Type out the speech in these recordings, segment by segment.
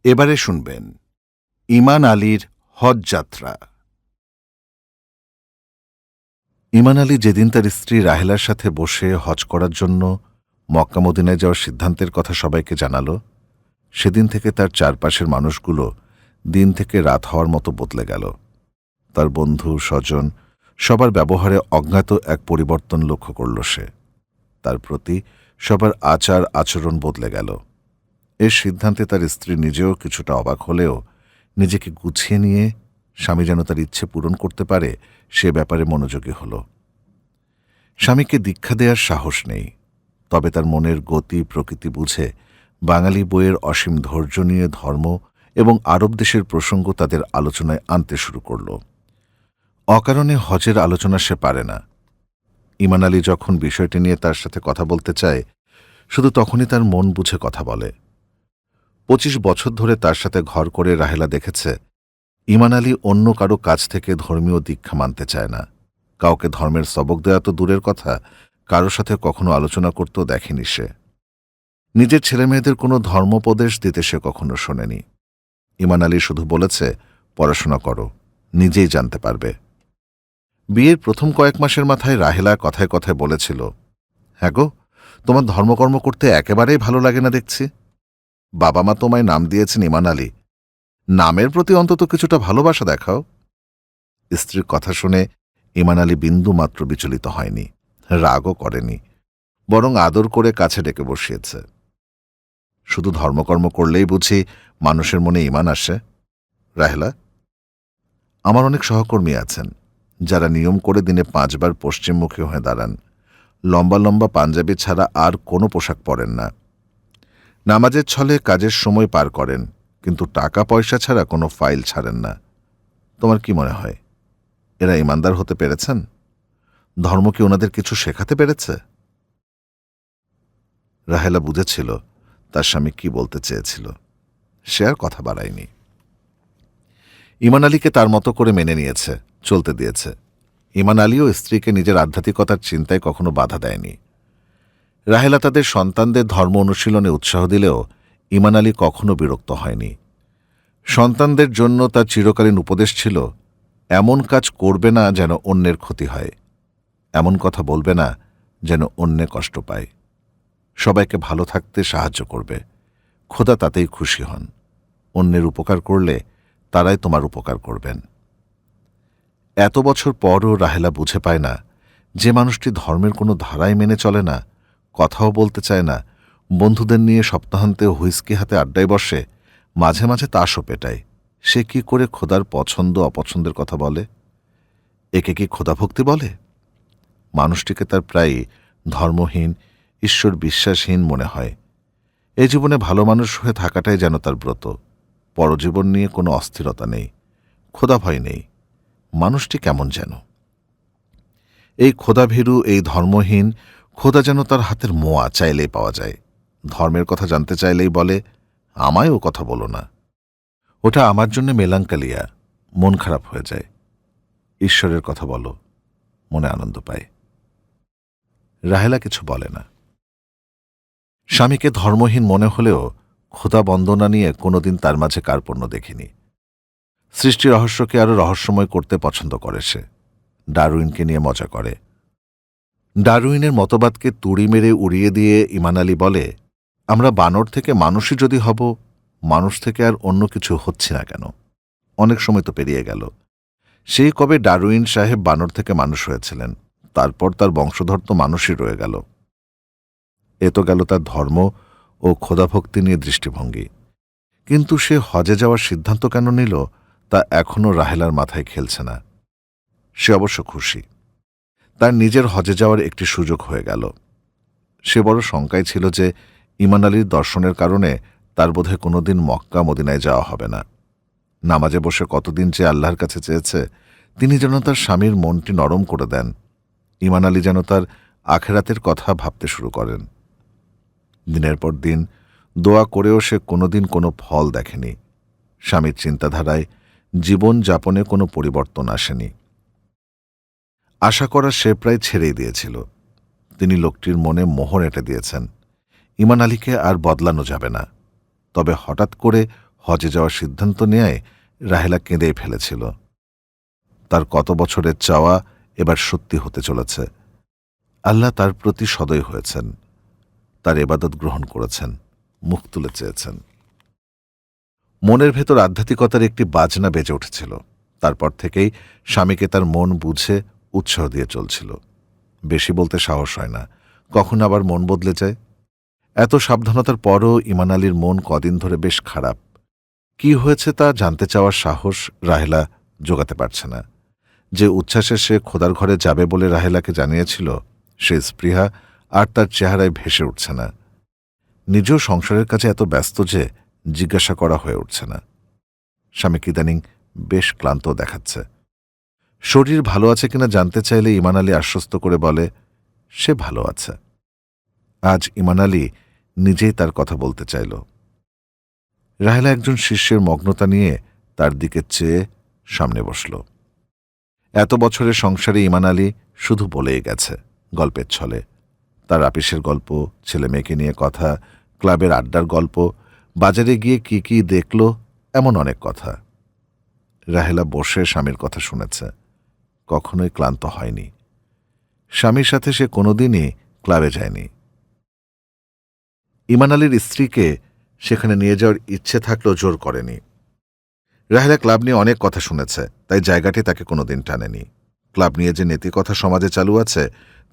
এবারে শুনবেন ইমান আলীর হজ যাত্রা। ইমান আলী যেদিন তার স্ত্রী রাহেলার সাথে বসে হজ করার জন্য মক্কা মদিনায় যাওয়ার সিদ্ধান্তের কথা সবাইকে জানাল, সেদিন থেকে তার চারপাশের মানুষগুলো দিন থেকে রাত হওয়ার মতো বদলে গেল। তার বন্ধু স্বজন সবার ব্যবহারে অজ্ঞাত এক পরিবর্তন লক্ষ্য করল সে। তার প্রতি সবার আচার আচরণ বদলে গেল। এর সিদ্ধান্তে তার স্ত্রী নিজেও কিছুটা অবাক হলেও নিজেকে গুছিয়ে নিয়ে স্বামী যেন তার ইচ্ছে পূরণ করতে পারে সে ব্যাপারে মনোযোগী হল। স্বামীকে দীক্ষা দেওয়ার সাহস নেই, তবে তার মনের গতি প্রকৃতি বুঝে বাঙালি বইয়ের অসীম ধৈর্য নিয়ে ধর্ম এবং আরব দেশের প্রসঙ্গ তাদের আলোচনায় আনতে শুরু করল। অকারণে হজের আলোচনা সে পারে না। ইমান আলী যখন বিষয়টি নিয়ে তার সাথে কথা বলতে চায়, শুধু তখনই তার মন বুঝে কথা বলে। 25 বছর ধরে তার সাথে ঘর করে রাহেলা দেখেছে ইমান আলী অন্য কারো কাছ থেকে ধর্মীয় দীক্ষা মানতে চায় না। কাউকে ধর্মের সবক দেওয়া তো দূরের কথা, কারো সাথে কখনো আলোচনা করতেও দেখেনি সে। নিজের ছেলেমেয়েদের কোনো ধর্মোপদেশ দিতে সে কখনো শোনেনি। ইমান আলী শুধু বলেছে, পড়াশোনা করো, নিজেই জানতে পারবে। বিয়ের প্রথম কয়েক মাসের মাথায় রাহেলা কথায় কথায় বলেছিল, হ্যাঁ গো, তোমার ধর্মকর্ম করতে একেবারেই ভালো লাগে না দেখছি। বাবা মা তোমায় নাম দিয়েছেন ইমান আলী, নামের প্রতি অন্তত কিছুটা ভালোবাসা দেখাও। স্ত্রীর কথা শুনে ইমান আলী বিন্দু মাত্র বিচলিত হয়নি, রাগও করেনি, বরং আদর করে কাছে ডেকে বসিয়েছে। শুধু ধর্মকর্ম করলেই বুঝি মানুষের মনে ইমান আসে? রাহেলা, আমার অনেক সহকর্মী আছেন যারা নিয়ম করে দিনে 5 বার পশ্চিমমুখী হয়ে দাঁড়ান, লম্বা লম্বা পাঞ্জাবি ছাড়া আর কোনো পোশাক পরেন না, নামাজের ছলে কাজের সময় পার করেন, কিন্তু টাকা পয়সা ছাড়া কোনো ফাইল ছাড়েন না। তোমার কি মনে হয় এরা ইমানদার হতে পেরেছেন? ধর্ম কি ওনাদের কিছু শেখাতে পেরেছে? রাহেলা বুঝেছিল তার স্বামী কি বলতে চেয়েছিল। সে আর কথা বাড়ায়নি। ইমান আলীকে তার মতো করে মেনে নিয়েছে, চলতে দিয়েছে। ইমান আলীও স্ত্রীকে নিজের আধ্যাত্মিকতার চিন্তায় কখনো বাধা দেয়নি। রাহেলা তাদের সন্তানদের ধর্ম অনুশীলনে উৎসাহ দিলেও ইমান আলী কখনো বিরক্ত হয়নি। সন্তানদের জন্য তার চিরকালীন উপদেশ ছিল, এমন কাজ করবে না যেন অন্যের ক্ষতি হয়, এমন কথা বলবে না যেন অন্যে কষ্ট পায়, সবাইকে ভালো থাকতে সাহায্য করবে, খোদা তাতেই খুশি হন, অন্যের উপকার করলে তারাই তোমার উপকার করবেন। এত বছর পরও রাহেলা বুঝে পায় না যে মানুষটি ধর্মের কোনো ধারায় মেনে চলে না, কথাও বলতে চায় না, বন্ধুদের নিয়ে সপ্তাহান্তে হুইস্কি হাতে আড্ডায় বসে, মাঝে মাঝে তাসও পেটায়, সে কি করে খোদার পছন্দ অপছন্দের কথা বলে? একে কি খোদাভক্তি বলে? মানুষটিকে তার প্রায়ই ধর্মহীন, ঈশ্বর বিশ্বাসহীন মনে হয়। এ জীবনে ভালো মানুষ হয়ে থাকাটাই যেন তার ব্রত। পরজীবন নিয়ে কোনো অস্থিরতা নেই, খোদা ভয় নেই। মানুষটি কেমন যেন এই খোদাভীরু, এই ধর্মহীন। খোদা যেন তার হাতের মোয়া, চাইলেই পাওয়া যায়। ধর্মের কথা জানতে চাইলেই বলে, আমায় ও কথা বলো না, ওটা আমার জন্য মেলাঙ্কালিয়া, মন খারাপ হয়ে যায়। ঈশ্বরের কথা বলো, মনে আনন্দ পায়। রাহেলা কিছু বলে না। স্বামীকে ধর্মহীন মনে হলেও খোদা বন্দনা নিয়ে কোনোদিন তার মাঝে কার্পণ্য দেখিনি। সৃষ্টি রহস্যকে আরও রহস্যময় করতে পছন্দ করে সে। ডারউইনকে নিয়ে মজা করে। ডারউইনের মতবাদকে তুড়ি মেরে উড়িয়ে দিয়ে ইমান আলী বলে, আমরা বানর থেকে মানুষই যদি হব, মানুষ থেকে আর অন্য কিছু হচ্ছে না কেন? অনেক সময় তো পেরিয়ে গেল। সেই কবে ডারউইন সাহেব বানর থেকে মানুষ হয়েছিলেন, তারপর তার বংশধর তো মানুষই রয়ে গেল। এ তো গেল তার ধর্ম ও খোদাভক্তি নিয়ে দৃষ্টিভঙ্গি। কিন্তু সে হজে যাওয়ার সিদ্ধান্ত কেন নিল তা এখনও রাহেলার মাথায় খেলছে না। সে অবশ্য খুশি, তার নিজের হজে যাওয়ার একটি সুযোগ হয়ে গেল। সে বড় শঙ্কায় ছিল যে ইমান আলীর দর্শনের কারণে তার বোধহয় কোনোদিন মক্কা মদিনায় যাওয়া হবে না। নামাজে বসে কতদিন যে আল্লাহর কাছে চেয়েছে, তিনি যেন তার স্বামীর মনটি নরম করে দেন। ইমান আলী যেন তার আখেরাতের কথা ভাবতে শুরু করেন। দিনের পর দিন দোয়া করেও সে কোনোদিন কোনো ফল দেখেনি। স্বামীর চিন্তাধারায়, জীবন যাপনে কোনো পরিবর্তন আসেনি। আশা করা সে প্রায় ছেড়েই দিয়েছিল। তিনি লোকটির মনে মোহর এঁটে দিয়েছেন। ইমান আলীকে আর বদলানো যাবে না। তবে হঠাৎ করে হজে যাওয়ার সিদ্ধান্ত নিয়ে রাহেলা কেঁদেই ফেলেছিল। তার কত বছরের চাওয়া এবার সত্যি হতে চলেছে। আল্লাহ তার প্রতি সদয় হয়েছেন, তার ইবাদত গ্রহণ করেছেন, মুখ তুলে চেয়েছেন। মনের ভেতর আধ্যাত্মিকতার একটি বাজনা বেজে উঠেছিল। তারপর থেকেই স্বামীকে তার মন বুঝে উৎসাহ দিয়ে চলছিল। বেশি বলতে সাহস হয় না, কখন আবার মন বদলে যায়। এত সাবধানতার পরও ইমান আলীর মন কদিন ধরে বেশ খারাপ। কি হয়েছে তা জানতে চাওয়ার সাহস রাহেলা জোগাতে পারছে না। যে উচ্ছ্বাসে সে খোদার ঘরে যাবে বলে রাহেলাকে জানিয়েছিল, সে স্পৃহা আর তার চেহারায় ভেসে উঠছে না। নিজেও সংসারের কাছে এত ব্যস্ত যে জিজ্ঞাসা করা হয়ে উঠছে না। স্বামীকে ইদানিং বেশ ক্লান্ত দেখাচ্ছে। শরীর ভালো আছে কিনা জানতে চাইলে ইমান আলী আশ্বস্ত করে বলে, সে ভালো আছে। আজ ইমান আলী নিজেই তার কথা বলতে চাইল। রাহেলা একজন শিষ্যের মগ্নতা নিয়ে তার দিকে চেয়ে সামনে বসল। এত বছরের সংসারে ইমান আলী শুধু বলেই গেছে, গল্পের ছলে। তার আপিসের গল্প, ছেলে মেয়েকে নিয়ে কথা, ক্লাবের আড্ডার গল্প, বাজারে গিয়ে কি কি দেখল, এমন অনেক কথা। রাহেলা বসে স্বামীর কথা শুনেছে, কখনোই ক্লান্ত হয়নি। স্বামীর সাথে সে কোনোদিনই ক্লাবে যায়নি। ইমান আলীর স্ত্রীকে সেখানে নিয়ে যাওয়ার ইচ্ছে থাকলেও জোর করেনি। রাহেলা ক্লাব নিয়ে অনেক কথা শুনেছে, তাই জায়গাটি তাকে কোনোদিন টানেনি। ক্লাব নিয়ে যে নীতিকথা সমাজে চালু আছে,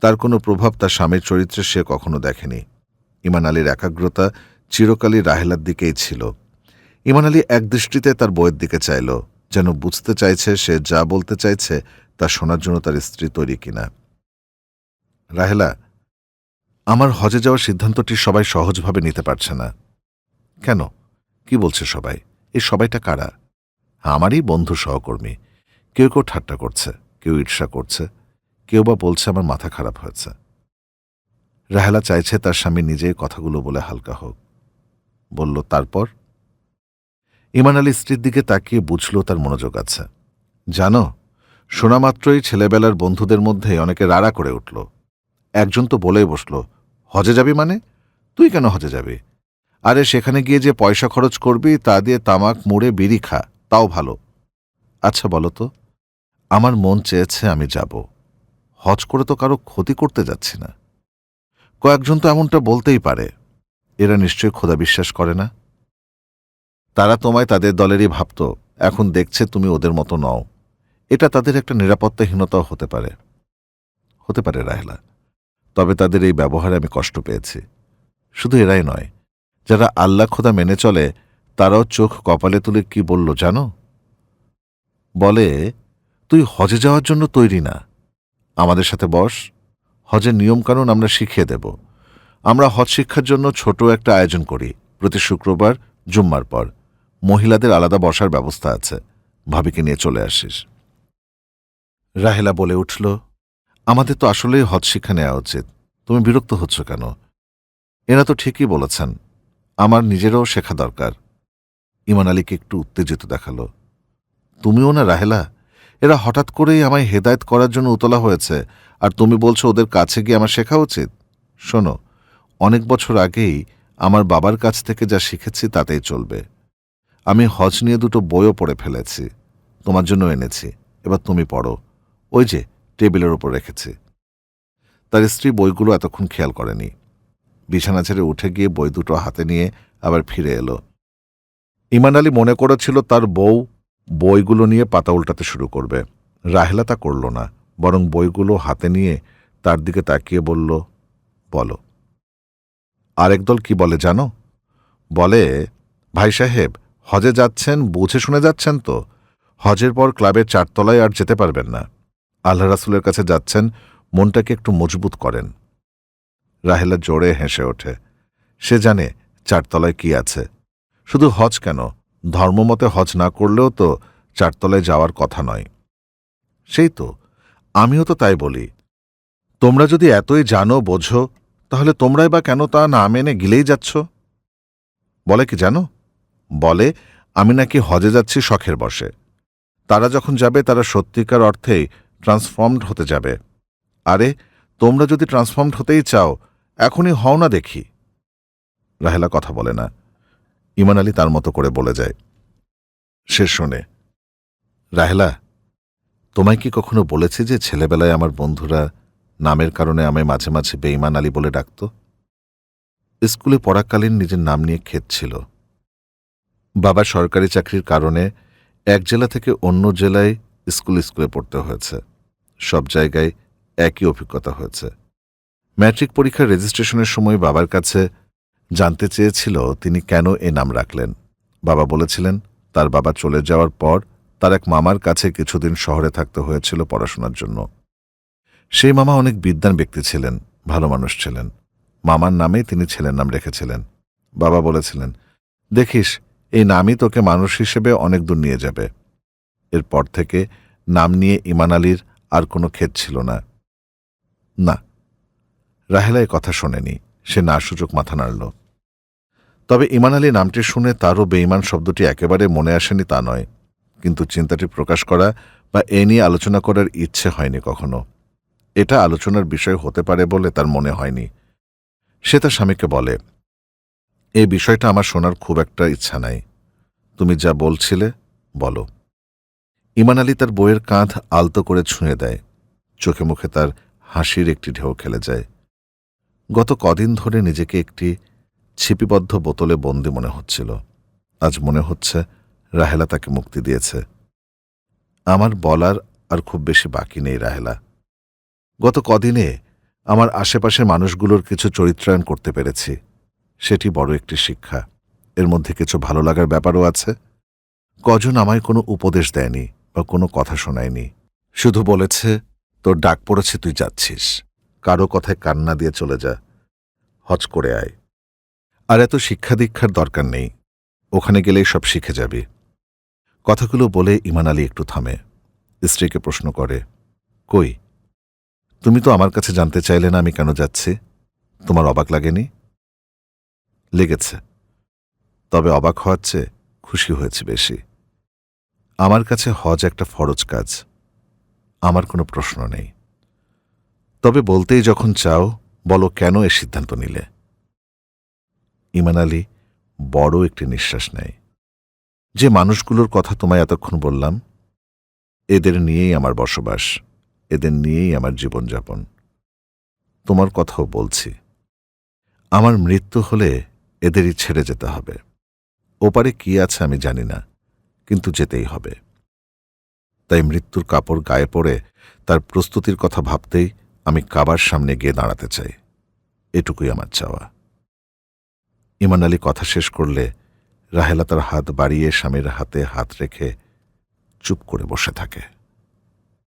তার কোনো প্রভাব তার স্বামীর চরিত্রে সে কখনো দেখেনি। ইমান আলীর একাগ্রতা চিরকালই রাহেলার দিকেই ছিল। ইমান আলী একদৃষ্টিতে তার বইয়ের দিকে চাইল, যেন বুঝতে চাইছে সে যা বলতে চাইছে তা শোনার জন্য তার স্ত্রী তৈরি কিনা। রাহেলা, আমার হজে যাওয়ার সিদ্ধান্তটি সবাই সহজভাবে নিতে পারছে না। কেন? কি বলছে সবাই? এই সবাইটা কারা? আমারই বন্ধু সহকর্মী। কেউ কেউ ঠাট্টা করছে, কেউ ঈর্ষা করছে, কেউ বা বলছে আমার মাথা খারাপ হয়েছে। রাহেলা চাইছে তার স্বামী নিজেই কথাগুলো বলে হালকা হোক। বলল, তারপর? ইমান আলী স্ত্রীর দিকে তাকিয়ে বুঝল তার মনোযোগ আছে। জানো, শোনা মাত্রই ছেলেবেলার বন্ধুদের মধ্যে অনেকে রাড়া করে উঠল। একজন তো বলেই বসল, হজে যাবি মানে? তুই কেন হজে যাবি? আরে সেখানে গিয়ে যে পয়সা খরচ করবি তা দিয়ে তামাক মুড়ে বিড়ি খা, তাও ভালো। আচ্ছা বলো তো, আমার মন চেয়েছে আমি যাব। হজ করে তো কারো ক্ষতি করতে যাচ্ছি না। কয়েকজন তো এমনটা বলতেই পারে। এরা নিশ্চয়ই খোদা বিশ্বাস করে না। তারা তোমায় তাদের দলেরই ভাবত, এখন দেখছে তুমি ওদের মতো নও। এটা তাদের একটা নিরাপত্তাহীনতাও হতে পারে। হতে পারে রাহেলা, তবে তাদের এই ব্যবহারে আমি কষ্ট পেয়েছি। শুধু এরাই নয়, যারা আল্লাহ খোদা মেনে চলে তারাও চোখ কপালে তুলে কি বলল জানো? বলে, তুই হজে যাওয়ার জন্য তৈরি না, আমাদের সাথে বস, হজের নিয়মকানুন আমরা শিখিয়ে দেব। আমরা হজ শিক্ষার জন্য ছোট একটা আয়োজন করি প্রতি শুক্রবার জুম্মার পর। মহিলাদের আলাদা বসার ব্যবস্থা আছে, ভাবিকে নিয়ে চলে আসিস। রাহেলা বলে উঠল, আমাদের তো আসলেই হজ শিক্ষা নেওয়া উচিত। তুমি বিরক্ত হচ্ছ কেন? এরা তো ঠিকই বলেছেন, আমার নিজেরও শেখা দরকার। ইমান আলীকে একটু উত্তেজিত দেখালো। তুমিও না রাহেলা? এরা হঠাৎ করেই আমায় হেদায়েত করার জন্য উতলা হয়েছে, আর তুমি বলছো ওদের কাছে গিয়ে আমার শেখা উচিত? শোনো, অনেক বছর আগেই আমার বাবার কাছ থেকে যা শিখেছি তাতেই চলবে। আমি হজ নিয়ে দুটো বইও পড়ে ফেলেছি, তোমার জন্য এনেছি, এবার তুমি পড়ো। ওই যে টেবিলের ওপর রেখেছি। তার স্ত্রী বইগুলো এতক্ষণ খেয়াল করেনি। বিছানা ছেড়ে উঠে গিয়ে বই দুটো হাতে নিয়ে আবার ফিরে এলো। ইমান আলী মনে করেছিল তার বউ বইগুলো নিয়ে পাতা উল্টাতে শুরু করবে। রাহেলা তা করল না, বরং বইগুলো হাতে নিয়ে তার দিকে তাকিয়ে বলল, বলো। আরেক দল কি বলে জানো? বলে, ভাই সাহেব, হজে যাচ্ছেন বুঝে শুনে যাচ্ছেন তো? হজের পর ক্লাবের চারতলায় আর যেতে পারবেন না। আল্লাহ রাসূলের কাছে যাচ্ছেন, মনটাকে একটু মজবুত করেন। রাহেলা জোরে হেসে ওঠে। সে জানে চারতলায় কি আছে। শুধু হজ কেন, ধর্মমতে হজ না করলেও তো চারতলায় যাওয়ার কথা নয়। সেই তো, আমিও তো তাই বলি। তোমরা যদি এতই জানো বোঝো, তাহলে তোমরাই বা কেন তা না মেনে গিলেই যাচ্ছ? বলে কি জানো? বলে আমি নাকি হজে যাচ্ছি শখের বশে। তারা যখন যাবে তারা সত্যিকার অর্থেই ট্রান্সফর্মড হতে যাবে। আরে তোমরা যদি ট্রান্সফর্মড হতেই চাও, এখনই হও না দেখি। রাহেলা কথা বলে না। ইমান আলী তার মতো করে বলে যায়। সে শোনে, রাহেলা, তোমায় কি কখনো বলেছি যে ছেলেবেলায় আমার বন্ধুরা নামের কারণে আমায় মাঝে মাঝে বেঈমান আলী বলে ডাকত? স্কুলে পড়াকালীন নিজের নাম নিয়ে খেদ ছিল। বাবার সরকারি চাকরির কারণে এক জেলা থেকে অন্য জেলায় স্কুলে পড়তে হয়েছে। সব জায়গায় একই অভিজ্ঞতা হয়েছে। ম্যাট্রিক পরীক্ষার রেজিস্ট্রেশনের সময় বাবার কাছে জানতে চেয়েছিল তিনি কেন এ নাম রাখলেন। বাবা বলেছিলেন তার বাবা চলে যাওয়ার পর তার এক মামার কাছে কিছুদিন শহরে থাকতে হয়েছিল পড়াশোনার জন্য। সেই মামা অনেক বিদ্বান ব্যক্তি ছিলেন, ভালো মানুষ ছিলেন। মামার নামেই তিনি ছেলের নাম রেখেছিলেন। বাবা বলেছিলেন, দেখিস, এই নামই তোকে মানুষ হিসেবে অনেক দূর নিয়ে যাবে। এরপর থেকে নাম নিয়ে ইমান আলীর আর কোনো খেদ ছিল না। না, রাহেলা এ কথা শোনেনি। সে না সূচক মাথা নাড়ল। তবে ইমান আলী নামটি শুনে তারও বেঈমান শব্দটি একেবারে মনে আসেনি তা নয়, কিন্তু চিন্তাটি প্রকাশ করা বা এ নিয়ে আলোচনা করার ইচ্ছে হয়নি কখনো। এটা আলোচনার বিষয় হতে পারে বলে তার মনে হয়নি। সে তার স্বামীকে বলে, এই বিষয়টা আমার শোনার খুব একটা ইচ্ছা নাই। তুমি যা বলছিলে বলো। ইমান আলী তার বইয়ের কাঁধ আলতো করে ছুঁয়ে দেয়। চোখে মুখে তার হাসির একটি ঢেউ খেলে যায়। গত কদিন ধরে নিজেকে একটি ছিপিবদ্ধ বোতলে বন্দি মনে হচ্ছিল। আজ মনে হচ্ছে রাহেলা তাকে মুক্তি দিয়েছে। আমার বলার আর খুব বেশি বাকি নেই রাহেলা। গত কদিনে আমার আশেপাশের মানুষগুলোর কিছু চরিত্রায়ন করতে পেরেছি। সেটি বড় একটি শিক্ষা। এর মধ্যে কিছু ভালো লাগার ব্যাপারও আছে। কজন আমায় কোনো উপদেশ দেয়নি বা কোনো কথা শোনায়নি। শুধু বলেছে, তোর ডাক পড়েছে, তুই যাচ্ছিস। কারো কথায় কান্না দিয়ে চলে যা, হজ করে আয়। আর এত শিক্ষা দীক্ষার দরকার নেই, ওখানে গেলেই সব শিখে যাবি। কথাগুলো বলে ইমান আলী একটু থামে। স্ত্রীকে প্রশ্ন করে, কই, তুমি তো আমার কাছে জানতে চাইলে না আমি কেন যাচ্ছি? তোমার অবাক লাগেনি? লেগেছে, তবে অবাক হওয়ার চেয়ে খুশি হয়েছে বেশি। আমার কাছে হজ একটা ফরজ কাজ। আমার কোনো প্রশ্ন নেই। তবে বলতেই যখন চাও, বলো কেন এ সিদ্ধান্ত নিলে? ইমান আলী বড় একটি নিঃশ্বাস নেয়। যে মানুষগুলোর কথা তোমায় এতক্ষণ বললাম, এদের নিয়েই আমার বসবাস, এদের নিয়েই আমার জীবনযাপন। তোমার কথাও বলছি। আমার মৃত্যু হলে এদেরই ছেড়ে যেতে হবে। ওপারে কি আছে আমি জানি না, কিন্তু যেতেই হবে। তাই মৃত্যুর কাপড় গায়ে পড়ে তার প্রস্তুতির কথা ভাবতেই আমি কাবার সামনে গিয়ে দাঁড়াতে চাই। এটুকুই আমার চাওয়া। ইমান আলী কথা শেষ করলে রাহেলা তার হাত বাড়িয়ে স্বামীর হাতে হাত রেখে চুপ করে বসে থাকে।